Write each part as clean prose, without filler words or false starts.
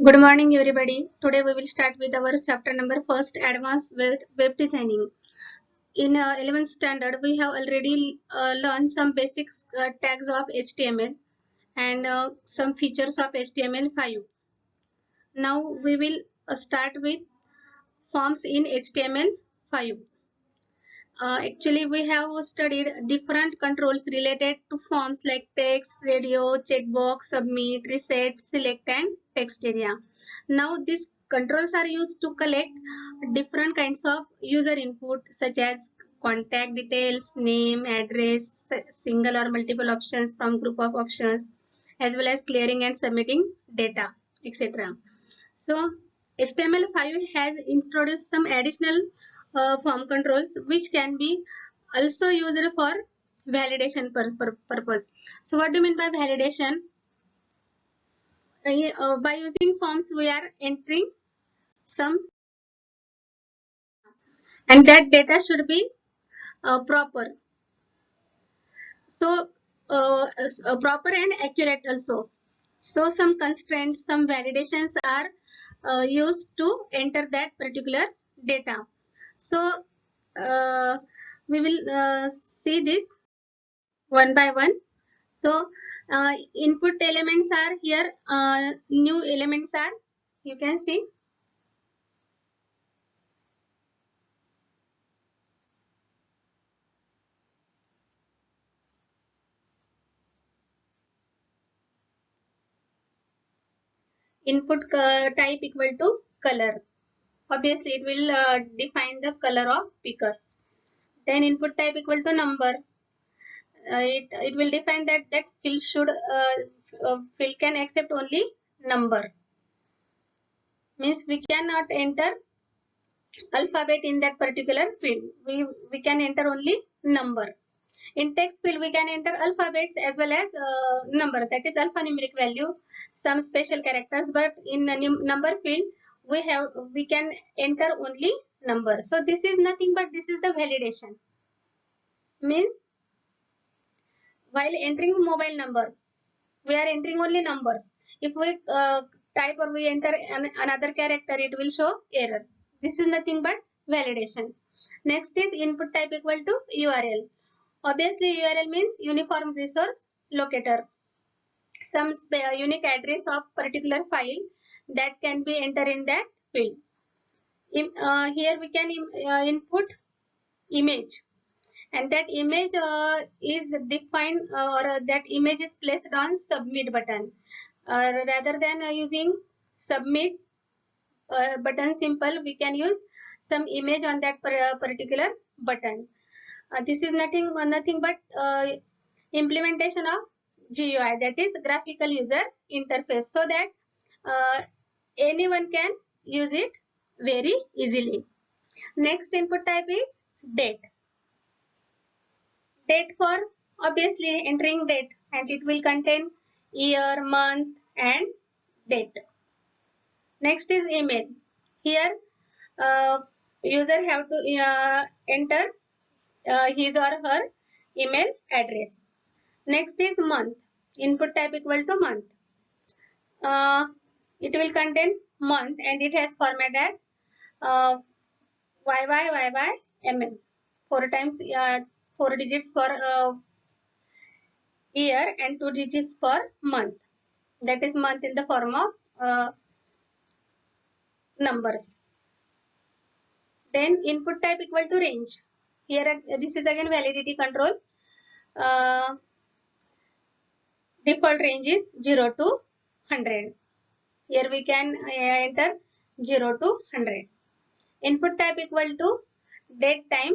Good morning, everybody. Today we will start with our chapter number first, Advanced Web Designing. In 11th standard, we have already learned some basics tags of HTML and some features of HTML5. Now we will start with forms in HTML5. Actually, we have studied different controls related to forms like text, radio, checkbox, submit, reset, select, and text area. Now, these controls are used to collect different kinds of user input such as contact details, name, address, single or multiple options from group of options, as well as clearing and submitting data, etc. So HTML5 has introduced some additional form controls which can be also used for validation purpose. So what do you mean by validation? By using forms we are entering some, and that data should be proper. So proper and accurate also. So some constraints, some validations are used to enter that particular data. So we will see this one by one. So input elements are here, new elements are, you can see. Input type equal to color. Obviously, it will define the color of picker. Then input type equal to number. It will define that field should field can accept only number. Means we cannot enter alphabet in that particular field. We can enter only number. In text field we can enter alphabets as well as numbers, that is alphanumeric value, some special characters, but in the number field we can enter only number. So this is nothing but this is the validation. Means while entering mobile number we are entering only numbers. If we type or we enter another character, it will show error. This is nothing but validation. Next is input type equal to URL. Obviously URL means uniform resource locator, some unique address of particular file that can be entered in that field. Here we can input image, and that image is defined or that image is placed on submit button. Rather than using submit button simple, we can use some image on that particular button. This is nothing but implementation of GUI, that is graphical user interface, so that anyone can use it very easily. Next input type is date. Date for obviously entering date, and it will contain year, month, and date. Next is email. Here user have to enter his or her email address. Next is month. Input type equal to month. It will contain month and it has format as YYYYMM. 4 times 4 digits for year and 2 digits for month. That is month in the form of numbers. Then input type equal to range. Here this is again validity control. Default range is 0 to 100. Here we can enter 0 to 100. Input type equal to date time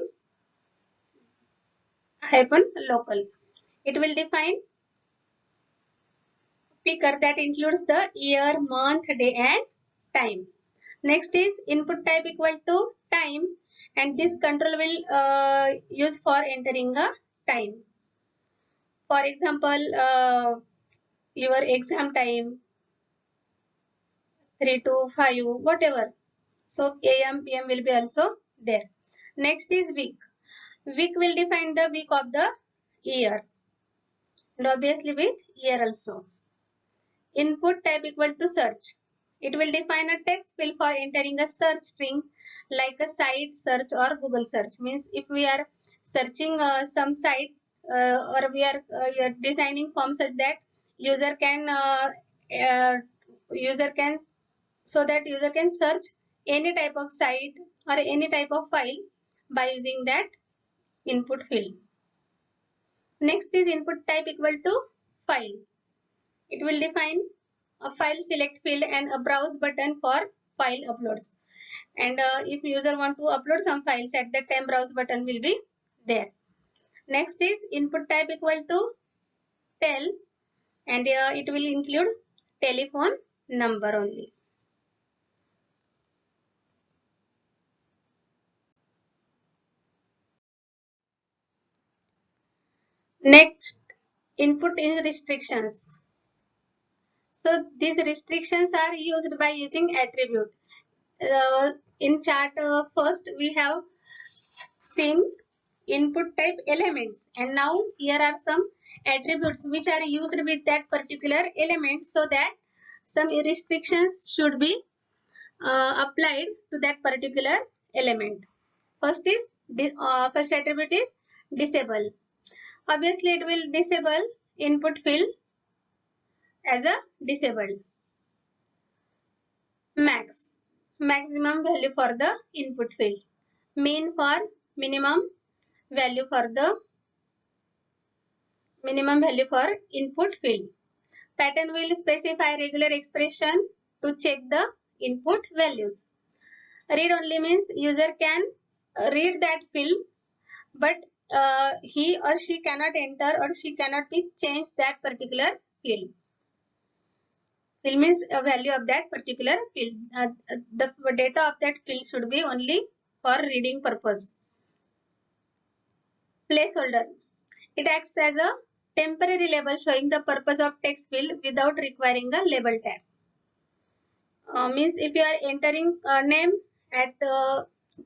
hyphen local. It will define picker that includes the year, month, day, and time. Next is input type equal to time, and this control will use for entering a time. For example, your exam time 3 to 5, whatever. So AM, PM will be also there. Next is week. Week will define the week of the year, and obviously with year also. Input type equal to search. It will define a text field for entering a search string like a site search or Google search. Means if we are searching some site or we are designing form such that user can user can so that user can search any type of site or any type of file by using that input field. Next is input type equal to file. It will define a file select field and a browse button for file uploads. And if user want to upload some files, at that time browse button will be there. Next is input type equal to tel, and it will include telephone number only. Next, input is restrictions. So these restrictions are used by using attribute. In chart first we have seen input type elements, and now here are some attributes which are used with that particular element, so that some restrictions should be applied to that particular element. First is first attribute is disable. Obviously it will disable input field as a disabled. Max, maximum value for the input field. Mean for minimum value for the minimum value for input field. Pattern will specify regular expression to check the input values. Read only means user can read that field, but he or she cannot enter or she cannot be changed that particular field. Field means a value of that particular field. The data of that field should be only for reading purpose. Placeholder. It acts as a temporary label showing the purpose of text field without requiring a label tag. Means if you are entering a name at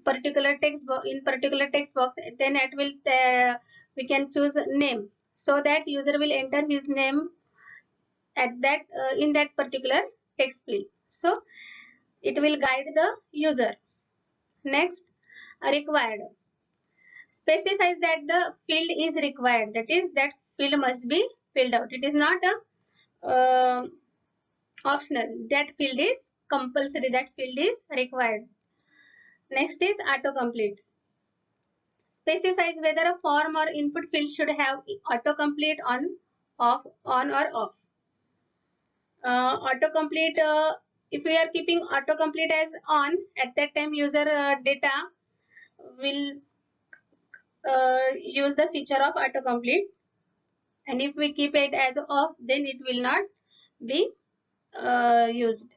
particular text box, in particular text box, then it will we can choose name, so that user will enter his name at that in that particular text field. So it will guide the user. Next, required specifies that the field is required. That is, that field must be filled out. It is not a optional. That field is compulsory. That field is required. Next is autocomplete. Specifies whether a form or input field should have autocomplete on or off. Autocomplete, if we are keeping autocomplete as on, at that time user data will use the feature of autocomplete, and if we keep it as off, then it will not be used.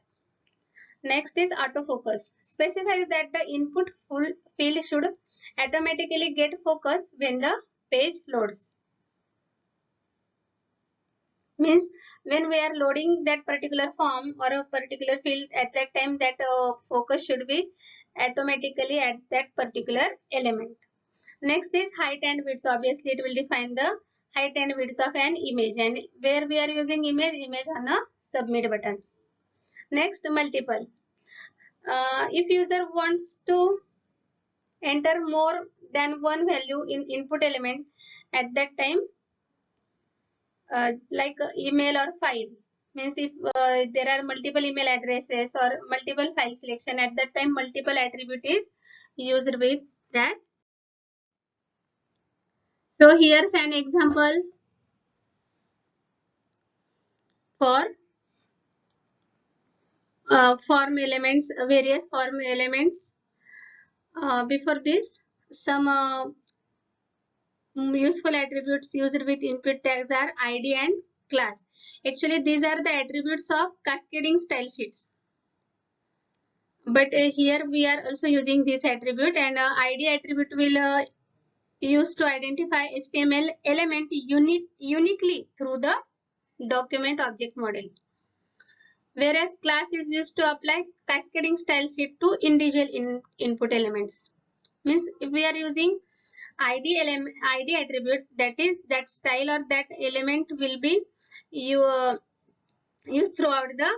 Next is autofocus. Specifies that the input field should automatically get focus when the page loads. Means when we are loading that particular form or a particular field, at that time that focus should be automatically at that particular element. Next is height and width. Obviously it will define the height and width of an image, and where we are using image on a submit button. Next, multiple. If user wants to enter more than one value in input element, at that time like email or file, means if there are multiple email addresses or multiple file selection, at that time multiple attribute is used with that. So here's an example for form elements, various form elements. Before this, some useful attributes used with input tags are id and class. Actually these are the attributes of cascading style sheets, but here we are also using this attribute, and id attribute will use to identify HTML element uniquely through the document object model, whereas class is used to apply cascading style sheet to individual input elements. Means if we are using id attribute, that is that style or that element will be used throughout the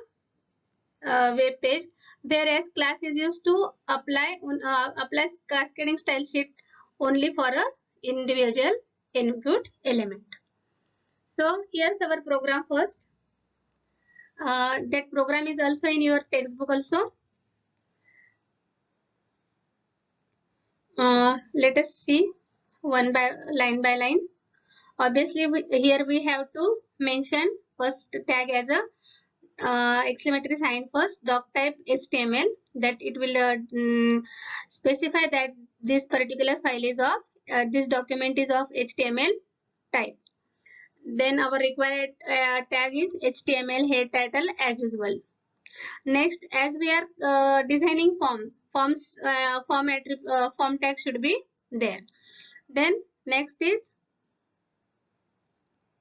web page, whereas class is used to apply cascading style sheet only for a individual input element. So here's our program first. That program is also in your textbook also. Let us see line by line. Obviously, here we have to mention first tag as a exclamatory sign first, doc type HTML, that it will specify that this particular file is of this document is of HTML type. Then our required tag is HTML head title as usual. Next, as we are designing form tag should be there. Then next is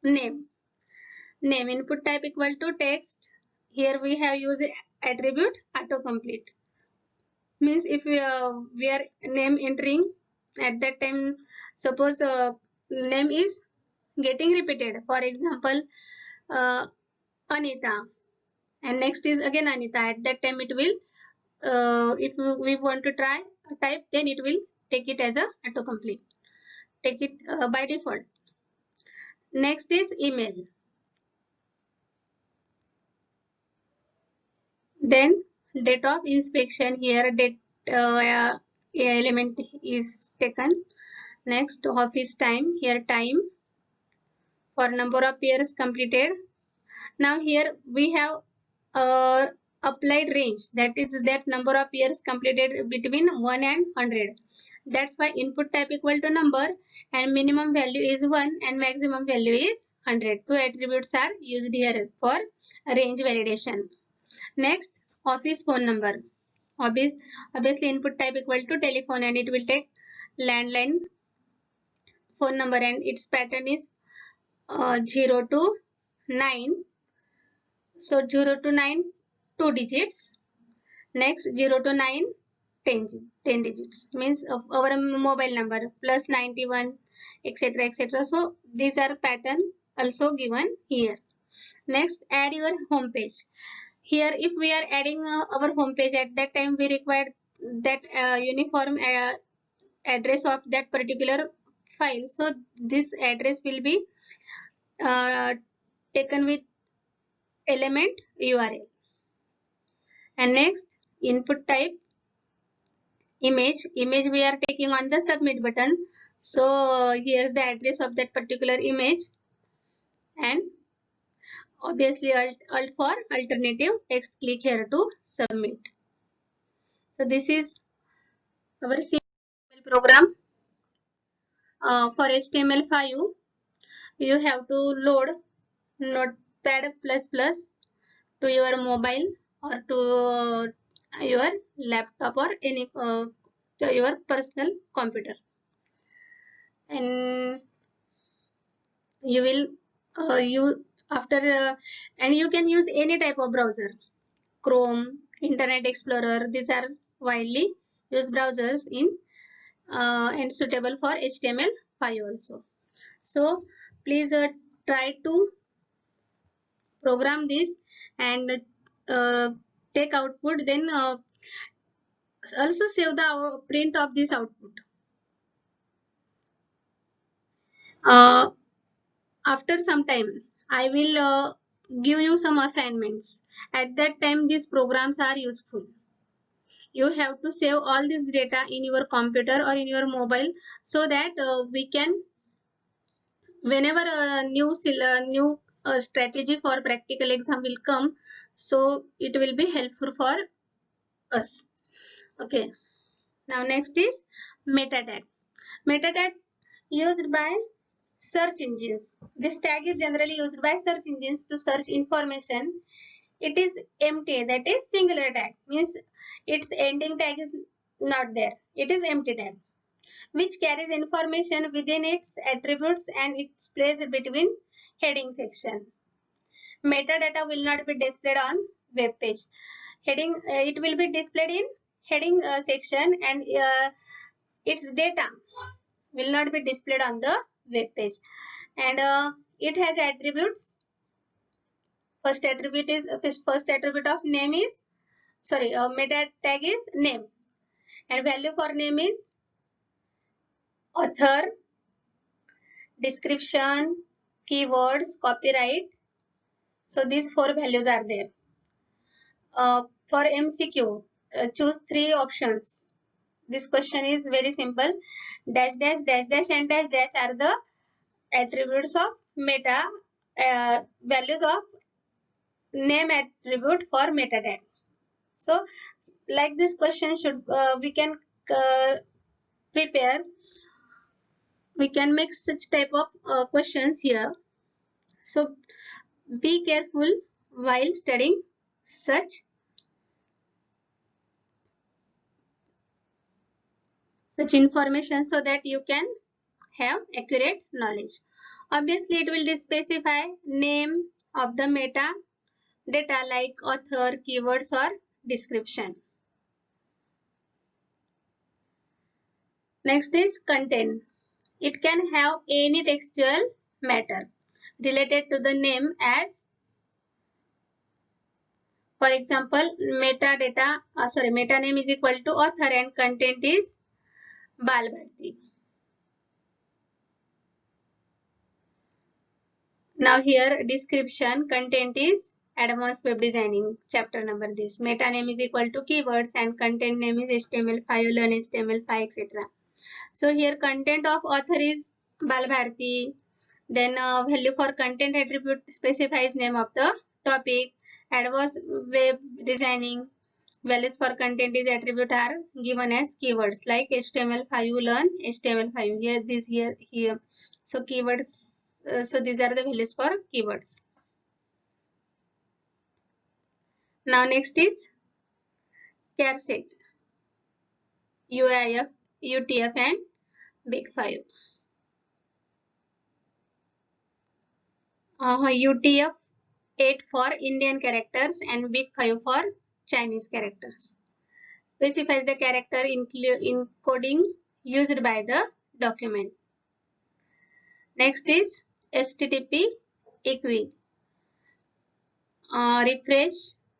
name. Name input type equal to text. Here we have used attribute autocomplete. Means if we are name entering at that time, suppose name is getting repeated. For example, Anita, and next is again Anita. At that time it will, if we want to try type, then it will take it as a autocomplete. Take it by default. Next is email. Then date of inspection, here date element is taken. Next, office time, here time for number of years completed. Now here we have applied range, that is that number of years completed between 1 and 100. That's why input type equal to number and minimum value is 1 and maximum value is 100. Two attributes are used here for range validation. Next, office phone number. Obviously input type equal to telephone, and it will take landline phone number, and its pattern is 0 to 9. So 0 to 9, 2 digits. Next 0 to 9, 10 digits. Means of our mobile number plus 91, etc. etc. So these are pattern also given here. Next, add your home page. Here if we are adding our home page, at that time we require that uniform address of that particular file. So this address will be taken with element URL. And next, input type image. Image we are taking on the submit button. So here's the address of that particular image, and obviously alt for alternative text, click here to submit. So this is our simple program. For HTML5, you have to load Notepad++ to your mobile or to your laptop or any to your personal computer, and you will and you can use any type of browser, Chrome, Internet Explorer. These are widely used browsers in and suitable for HTML5 also. So please try to program this and take output, then also save the print of this output. After some time I will give you some assignments. At that time these programs are useful. You have to save all this data in your computer or in your mobile, so that we can, whenever a new strategy for practical exam will come, so it will be helpful for us. Okay, now next is meta tag. Meta tag used by search engines. This tag is generally used by search engines to search information. It is empty, that is singular tag, means its ending tag is not there. It is empty tag, which carries information within its attributes and it's placed between heading section. Metadata will not be displayed on web page. Heading it will be displayed in heading section, and its data will not be displayed on the web page. And it has attributes. First attribute of name is meta tag is name, and value for name is author, description, keywords, copyright. So these 4 values are there. For MCQ, choose 3 options. This question is very simple. Dash dash dash dash and dash dash are the attributes of meta, values of name attribute for meta tag. So like this question should we can prepare. We can make such type of questions here. So be careful while studying such information so that you can have accurate knowledge. Obviously, it will specify name of the meta data like author, keywords or description. Next is content. It can have any textual matter related to the name as, for example, meta name is equal to author and content is Bal Bharti. Now here description content is advanced web designing chapter number this. Meta name is equal to keywords and content name is HTML5, learn HTML5, etc. So here content of author is Bal Bharti. Then value for content attribute specifies name of the topic. Advanced web designing values for content is attribute are given as keywords like HTML5, learn HTML5. Here. So keywords. So these are the values for keywords. Now next is char set, UIF, UTF and Big 5. UTF 8 for Indian characters and Big 5 for Chinese characters. Specifies the character encoding used by the document. Next is HTTP equi. Refresh,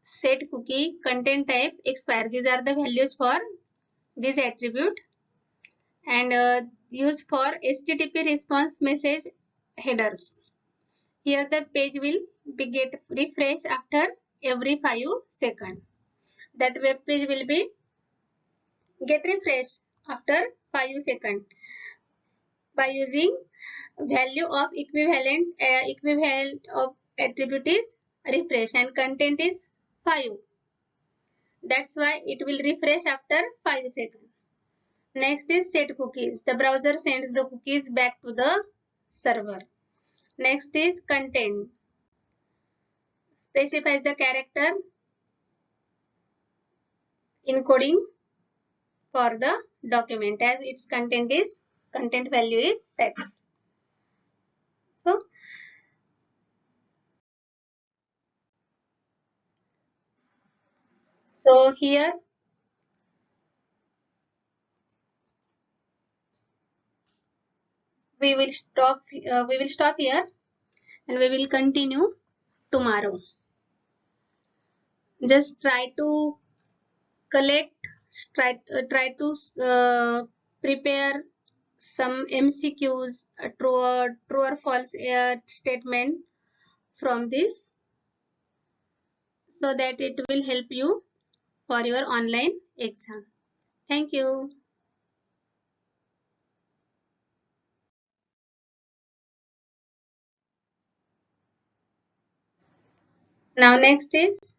set cookie, content type, expire. These are the values for this attribute and used for HTTP response message headers. Here the page will be get refreshed after every 5 seconds. That web page will be get refreshed after 5 seconds by using value of equivalent of attribute is refresh and content is 5. That's why it will refresh after 5 seconds. Next is set cookies. The browser sends the cookies back to the server. Next is content. Specifies the character encoding for the document as its content value is text. So here we will stop here and we will continue tomorrow. Just try to collect, try to prepare some MCQs, true or false statement from this so that it will help you for your online exam. Thank you. Now next is